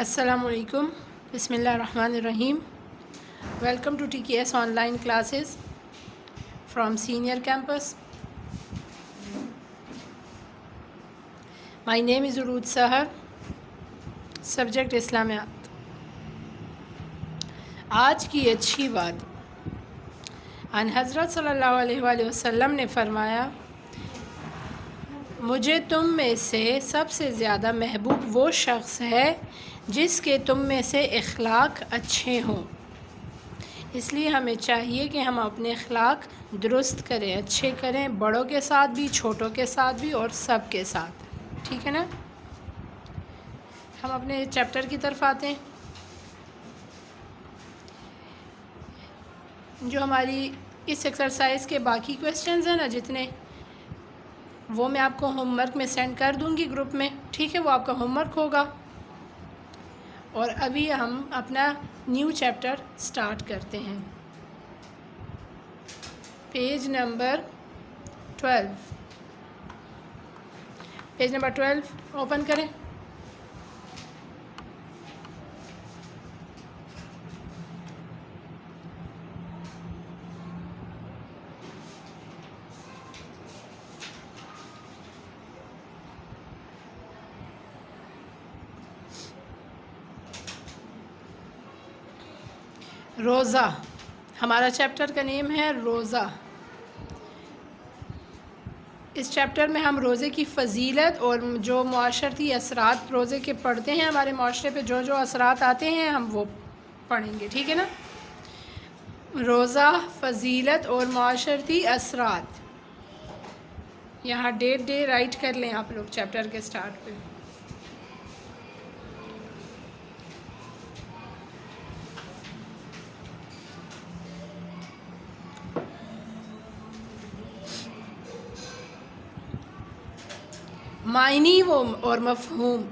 السلام علیکم. بسم اللہ الرحمن الرحیم. Welcome to TKS online classes from senior campus. My name is Urooj Sahar. Subject اسلامیات. آج کی اچھی بات. ان حضرت صلی اللہ علیہ وآلہ وسلم نے فرمایا، مجھے تم میں سے سب سے زیادہ محبوب وہ شخص ہے جس کے تم میں سے اخلاق اچھے ہوں. اس لیے ہمیں چاہیے کہ ہم اپنے اخلاق درست کریں، اچھے کریں، بڑوں کے ساتھ بھی، چھوٹوں کے ساتھ بھی اور سب کے ساتھ. ٹھیک ہے نا؟ ہم اپنے چیپٹر کی طرف آتے ہیں. جو ہماری اس ایکسرسائز کے باقی کویسچنز ہیں نا جتنے، وہ میں آپ کو ہوم ورک میں سینڈ کر دوں گی گروپ میں. ٹھیک ہے؟ وہ آپ کا ہوم ورک ہوگا. اور ابھی ہم اپنا نیو چیپٹر سٹارٹ کرتے ہیں. Page number 12. Page number 12 open کریں. روزہ. ہمارا چیپٹر کا نیم ہے روزہ. اس چیپٹر میں ہم روزے کی فضیلت اور جو معاشرتی اثرات روزے کے پڑھتے ہیں، ہمارے معاشرے پہ جو اثرات آتے ہیں ہم وہ پڑھیں گے. ٹھیک ہے نا؟ روزہ، فضیلت اور معاشرتی اثرات. یہاں ڈیٹ رائٹ کر لیں آپ لوگ چیپٹر کے سٹارٹ پہ. معنی اور مفہوم.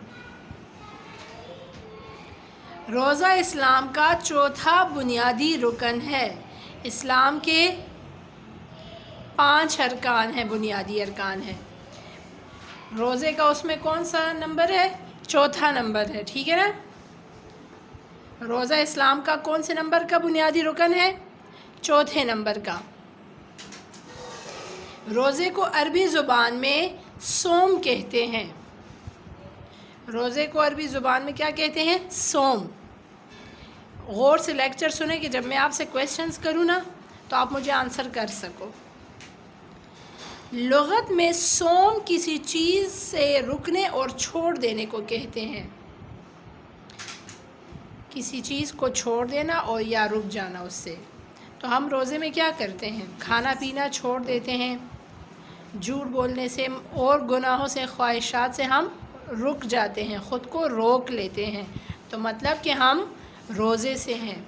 روزہ اسلام کا چوتھا بنیادی رکن ہے. اسلام کے 5 ارکان ہیں، بنیادی ارکان ہیں. روزے کا اس میں کون سا نمبر ہے؟ چوتھا نمبر ہے. ٹھیک ہے نا؟ روزہ اسلام کا کون سے نمبر کا بنیادی رکن ہے؟ چوتھے نمبر کا. روزے کو عربی زبان میں صوم کہتے ہیں. روزے کو عربی زبان میں کیا کہتے ہیں؟ صوم. غور سے لیکچر سنیں کہ جب میں آپ سے کویسچنز کروں نا تو آپ مجھے آنسر کر سکو. لغت میں صوم کسی چیز سے رکنے اور چھوڑ دینے کو کہتے ہیں. کسی چیز کو چھوڑ دینا اور یا رک جانا اس سے. تو ہم روزے میں کیا کرتے ہیں؟ کھانا پینا چھوڑ دیتے ہیں، جھوٹ بولنے سے اور گناہوں سے، خواہشات سے ہم رک جاتے ہیں، خود کو روک لیتے ہیں. تو مطلب کہ ہم روزے سے ہیں.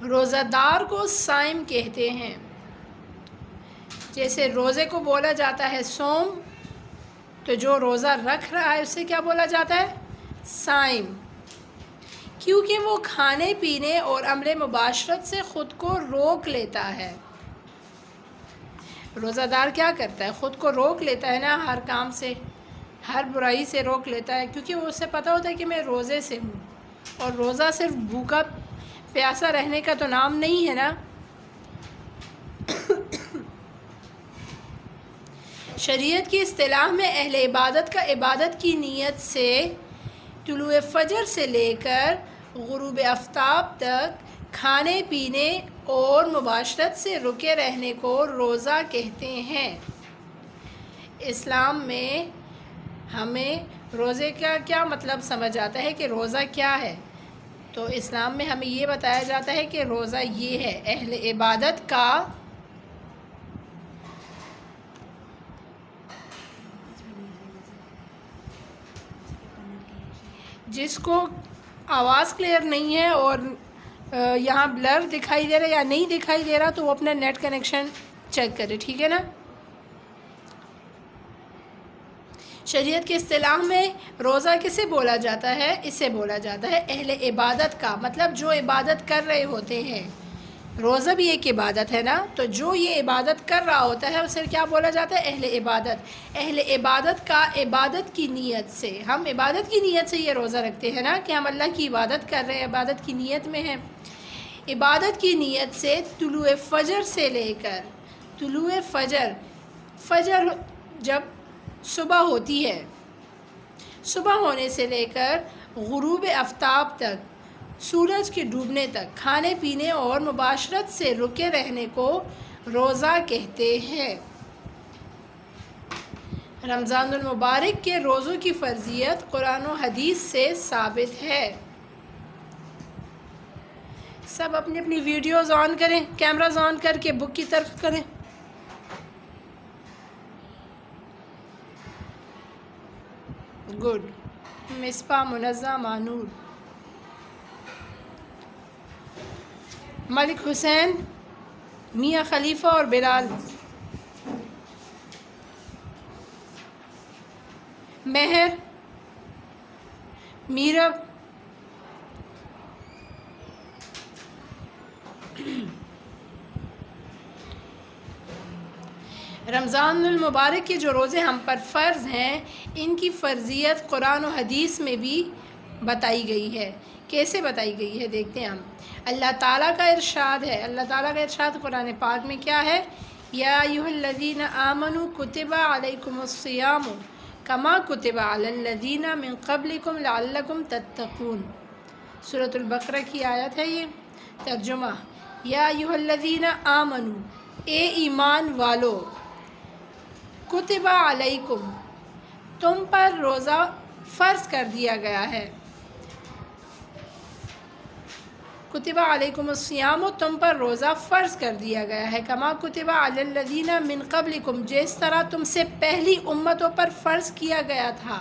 روزہ دار کو صائم کہتے ہیں. جیسے روزے کو بولا جاتا ہے صوم، تو جو روزہ رکھ رہا ہے اسے کیا بولا جاتا ہے؟ صائم. کیونکہ وہ کھانے پینے اور عمل مباشرت سے خود کو روک لیتا ہے. روزہ دار کیا کرتا ہے؟ خود کو روک لیتا ہے نا، ہر کام سے، ہر برائی سے روک لیتا ہے، کیونکہ وہ اسے پتہ ہوتا ہے کہ میں روزے سے ہوں. اور روزہ صرف بھوکا پیاسا رہنے کا تو نام نہیں ہے نا. شریعت کی اصطلاح میں اہل عبادت کا عبادت کی نیت سے طلوع فجر سے لے کر غروب آفتاب تک کھانے پینے اور مباشرت سے رکے رہنے کو روزہ کہتے ہیں. اسلام میں ہمیں روزے کا کیا مطلب سمجھ آتا ہے کہ روزہ کیا ہے؟ تو اسلام میں ہمیں یہ بتایا جاتا ہے کہ روزہ یہ ہے، اہل عبادت کا جس کو آواز کلیئر نہیں ہے اور یہاں بلر دکھائی دے رہا ہے یا نہیں دکھائی دے رہا تو وہ اپنا نیٹ کنیکشن چیک کرے. ٹھیک ہے نا؟ شریعت کی اصطلاح میں روزہ کسے بولا جاتا ہے؟ اسے بولا جاتا ہے اہل عبادت کا. مطلب جو عبادت کر رہے ہوتے ہیں، روزہ بھی ایک عبادت ہے نا، تو جو یہ عبادت کر رہا ہوتا ہے اسے کیا بولا جاتا ہے؟ اہل عبادت۔ اہل عبادت کا عبادت کی نیت سے، ہم عبادت کی نیت سے یہ روزہ رکھتے ہیں نا، کہ ہم اللہ کی عبادت کر رہے ہیں، عبادت کی نیت میں ہیں۔ عبادت کی نیت سے طلوع فجر سے لے کر طلوع فجر جب صبح ہوتی ہے، صبح ہونے سے لے کر غروب آفتاب تک، سورج کے ڈوبنے تک کھانے پینے اور مباشرت سے رکے رہنے کو روزہ کہتے ہیں۔ رمضان المبارک کے روزوں کی فرضیت قرآن و حدیث سے ثابت ہے۔ سب اپنی اپنی ویڈیوز آن کریں، کیمراز آن کر کے بک کی طرف کریں۔ گڈ۔ مصباح منزہ مانور، ملک حسین، میاں خلیفہ اور بلال، مہر، میرب، رمضان المبارک کے جو روزے ہم پر فرض ہیں، ان کی فرضیت قرآن و حدیث میں بھی بتائی گئی ہے۔ کیسے بتائی گئی ہے دیکھتے ہیں ہم۔ اللہ تعالیٰ کا ارشاد ہے، اللہ تعالیٰ کا ارشاد قرآن پاک میں کیا ہے؟ یا ایھا الذین آمنوا کتب علیکم الصیام کما کتب علی الذین من قبلکم لعلکم تتقون۔ سورۃ البقرہ کی آیت ہے یہ۔ ترجمہ: یا ایھا الذین آمنوا، اے ایمان والو، کتب علیکم، تم پر روزہ فرض کر دیا گیا ہے۔ کتب علیکم الصیام، تم پر روزہ فرض کر دیا گیا ہے۔ کما کتب علی الذین من قبلکم، جس طرح تم سے پہلی امتوں پر فرض کیا گیا تھا۔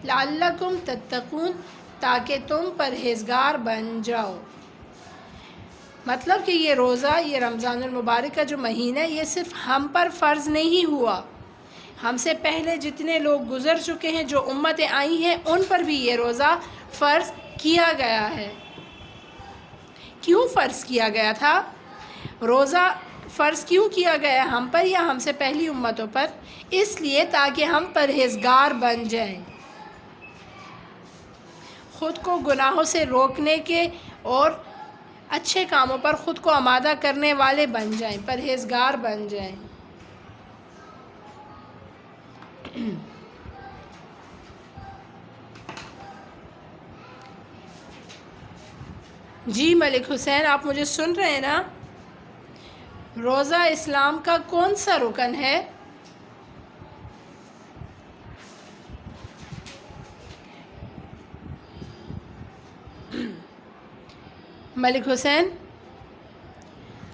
لعلکم تتقون، تاکہ تم پرہیزگار بن جاؤ۔ مطلب کہ یہ روزہ، یہ رمضان المبارک کا جو مہینہ ہے، یہ صرف ہم پر فرض نہیں ہوا، ہم سے پہلے جتنے لوگ گزر چکے ہیں، جو امتیں آئی ہیں، ان پر بھی یہ روزہ فرض کیا گیا ہے۔ کیوں فرض کیا گیا تھا؟ روزہ فرض کیوں کیا گیا ہم پر یا ہم سے پہلی امتوں پر؟ اس لیے تاکہ ہم پرہیزگار بن جائیں، خود کو گناہوں سے روکنے کے اور اچھے کاموں پر خود کو آمادہ کرنے والے بن جائیں، پرہیزگار بن جائیں۔ جی ملک حسین، آپ مجھے سن رہے ہیں نا؟ روزہ اسلام کا کون سا رکن ہے؟ ملک حسین،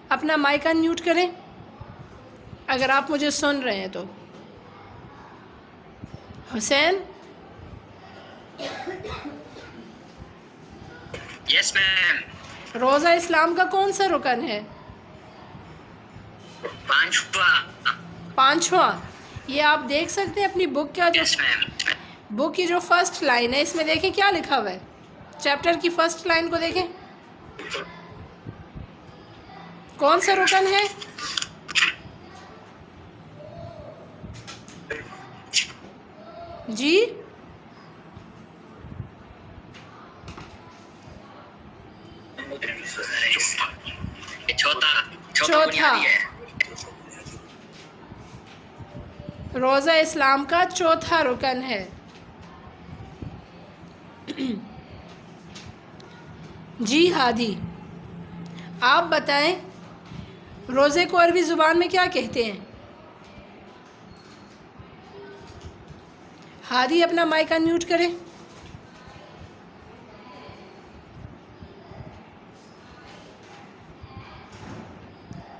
اپنا مائک ان میوٹ کریں اگر آپ مجھے سن رہے ہیں تو۔ حسین، یس میم۔ روزہ اسلام کا کون سا رکن ہے؟ پانچواں۔ یہ آپ دیکھ سکتے ہیں اپنی بک کا جو بک کی جو فرسٹ لائن ہے، اس میں دیکھیں کیا لکھا ہوا ہے۔ چیپٹر کی فرسٹ لائن کو دیکھیں، کون سا رکن ہے؟ جی چوتھا، روزہ اسلام کا چوتھا رکن ہے۔ جی ہادی، آپ بتائیں روزے کو عربی زبان میں کیا کہتے ہیں؟ ہادی، اپنا مائک ان میوٹ کریں۔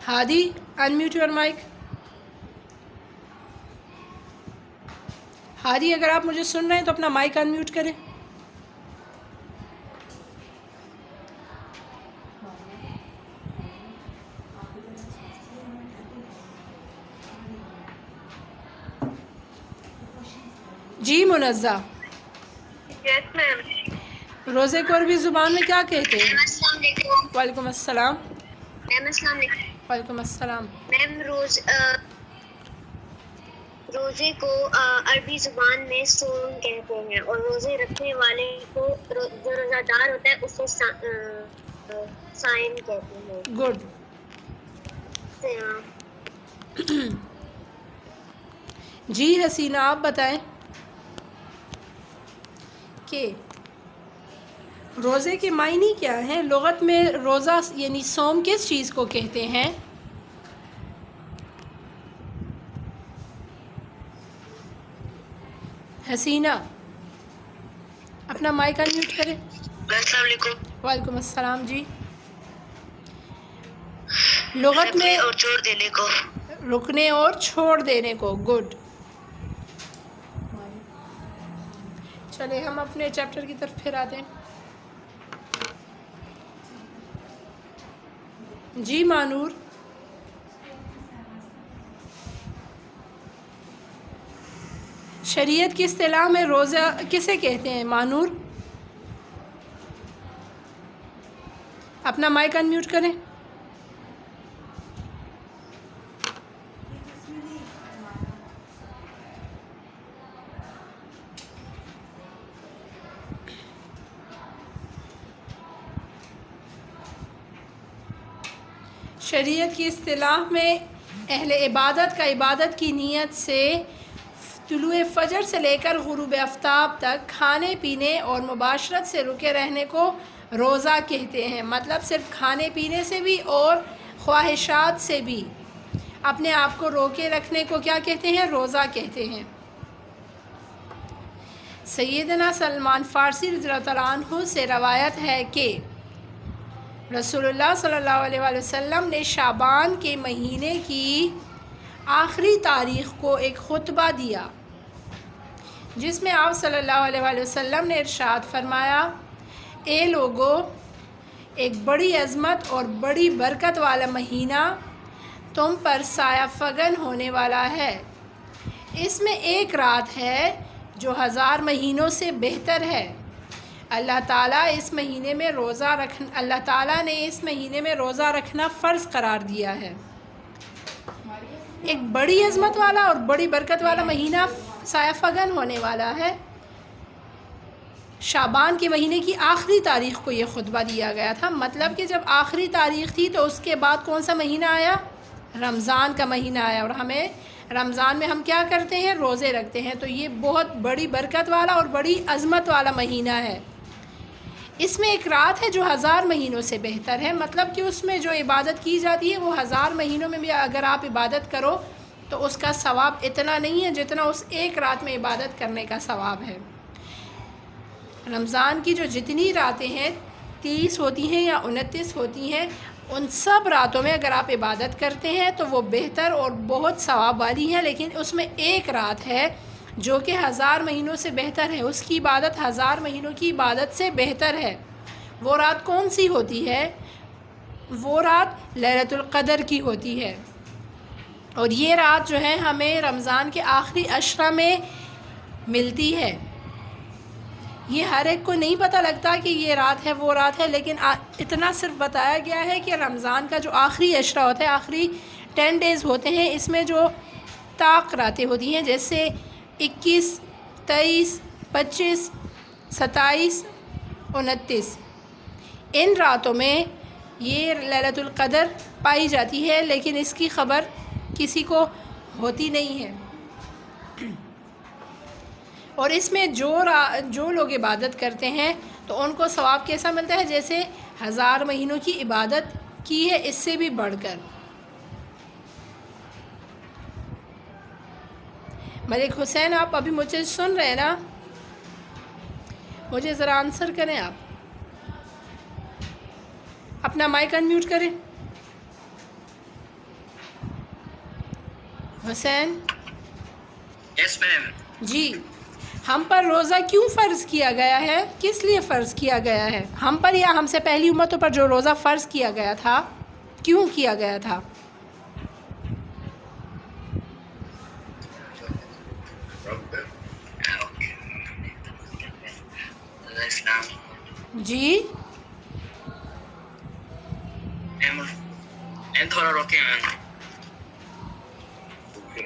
ہادی، ان میوٹ یور مائک۔ ہادی، اگر آپ مجھے سن رہے ہیں تو اپنا مائک ان میوٹ کریں۔ جی منزہ، یس میم۔ روزے کو عربی زبان میں کیا کہتے ہیں؟ السلام علیکم۔ وعلیکم السلام۔ میم السلام علیکم. وعلیکم السلام. میم روزے کو عربی زبان میں صوم کہتے ہیں اور روزے رکھنے والے کو جو روزہ دار ہوتا ہے اسے صائم کہتے ہیں. گڈ. صیام. جی حسینہ آپ بتائیں کہ روزے کے معنی کیا ہیں؟ لغت میں روزہ یعنی صوم کس چیز کو کہتے ہیں؟ حسینہ اپنا مائک انمیوٹ کریں. السلام علیکم. وعلیکم السلام. جی لغت میں اور چھوڑ دینے کو. رکنے اور چھوڑ دینے کو. گڈ. چلے ہم اپنے چیپٹر کی طرف پھر آتے ہیں. جی مانور. شریعت کی اصطلاح میں روزہ کسے کہتے ہیں مانور؟ اپنا مائک انمیوٹ کریں. شریعت کی اصطلاح میں اہل عبادت کا عبادت کی نیت سے طلوع فجر سے لے کر غروب آفتاب تک کھانے پینے اور مباشرت سے رکے رہنے کو روزہ کہتے ہیں. مطلب صرف کھانے پینے سے بھی اور خواہشات سے بھی اپنے آپ کو روکے رکھنے کو کیا کہتے ہیں؟ روزہ کہتے ہیں. سیدنا سلمان فارسی رضی اللہ تعالیٰ عنہ سے روایت ہے کہ رسول اللہ صلی اللہ علیہ وآلہ وسلم نے شعبان کے مہینے کی آخری تاریخ کو ایک خطبہ دیا جس میں آپ صلی اللہ علیہ وآلہ وسلم نے ارشاد فرمایا، اے لوگو، ایک بڑی عظمت اور بڑی برکت والا مہینہ تم پر سایہ فگن ہونے والا ہے. اس میں ایک رات ہے جو 1000 مہینوں سے بہتر ہے. اللہ تعالیٰ نے اس مہینے میں روزہ رکھنا فرض قرار دیا ہے. ایک بڑی عظمت والا اور بڑی برکت والا مہینہ سایہ فگن ہونے والا ہے. شعبان کے مہینے کی آخری تاریخ کو یہ خطبہ دیا گیا تھا. مطلب کہ جب آخری تاریخ تھی تو اس کے بعد کون سا مہینہ آیا؟ رمضان کا مہینہ آیا. اور ہمیں رمضان میں ہم کیا کرتے ہیں؟ روزے رکھتے ہیں. تو یہ بہت بڑی برکت والا اور بڑی عظمت والا مہینہ ہے. اس میں ایک رات ہے جو 1000 مہینوں سے بہتر ہے. مطلب کہ اس میں جو عبادت کی جاتی ہے وہ 1000 مہینوں میں بھی اگر آپ عبادت کرو تو اس کا ثواب اتنا نہیں ہے جتنا اس ایک رات میں عبادت کرنے کا ثواب ہے. رمضان کی جو جتنی راتیں ہیں 30 ہوتی ہیں یا 29 ہوتی ہیں، ان سب راتوں میں اگر آپ عبادت کرتے ہیں تو وہ بہتر اور بہت ثواب والی ہیں. لیکن اس میں ایک رات ہے جو کہ 1000 مہینوں سے بہتر ہے. اس کی عبادت 1000 مہینوں کی عبادت سے بہتر ہے. وہ رات کون سی ہوتی ہے؟ وہ رات لیلۃ القدر کی ہوتی ہے. اور یہ رات جو ہے ہمیں رمضان کے آخری عشرہ میں ملتی ہے. یہ ہر ایک کو نہیں پتہ لگتا کہ یہ رات ہے وہ رات ہے، لیکن اتنا صرف بتایا گیا ہے کہ رمضان کا جو آخری عشرہ ہوتا ہے، آخری 10 ڈیز ہوتے ہیں، اس میں جو طاق راتیں ہوتی ہیں جیسے 21، 23، 25، 27، 29، ان راتوں میں یہ لیلۃ القدر پائی جاتی ہے، لیکن اس کی خبر کسی کو ہوتی نہیں ہے. اور اس میں جو لوگ عبادت کرتے ہیں تو ان کو ثواب کیسا ملتا ہے؟ جیسے 1000 مہینوں کی عبادت کی ہے، اس سے بھی بڑھ کر. ملک حسین آپ ابھی مجھے سن رہے ہیں نا؟ مجھے ذرا آنسر کریں. آپ اپنا مائک انمیوٹ کریں. حسین. یس میم. جی، ہم پر روزہ کیوں فرض کیا گیا ہے؟ کس لیے فرض کیا گیا ہے؟ ہم پر یا ہم سے پہلی امتوں پر جو روزہ فرض کیا گیا تھا، کیوں کیا گیا تھا؟ جی okay, man. Okay.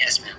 Yes, ma'am.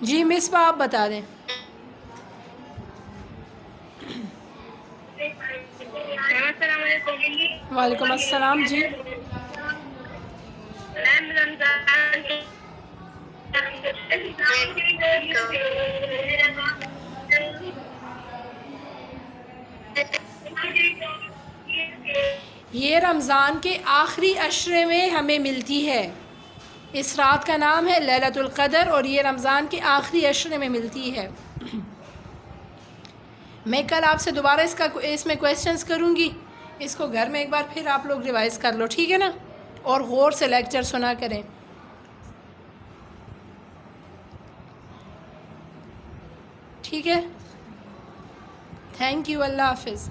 جی مصباح آپ بتا دیں. السلام علیکم. وعلیکم السلام. جی میم رمضان یہ رمضان کے آخری عشرے میں ہمیں ملتی ہے. اس رات کا نام ہے لیلۃ القدر اور یہ رمضان کے آخری عشرے میں ملتی ہے. میں کل آپ سے دوبارہ اس میں کویسچنز کروں گی. اس کو گھر میں ایک بار پھر آپ لوگ ریوائز کر لو, ٹھیک ہے نا, اور غور سے لیکچر سنا کریں. ٹھیک ہے, تھینک یو, اللہ حافظ.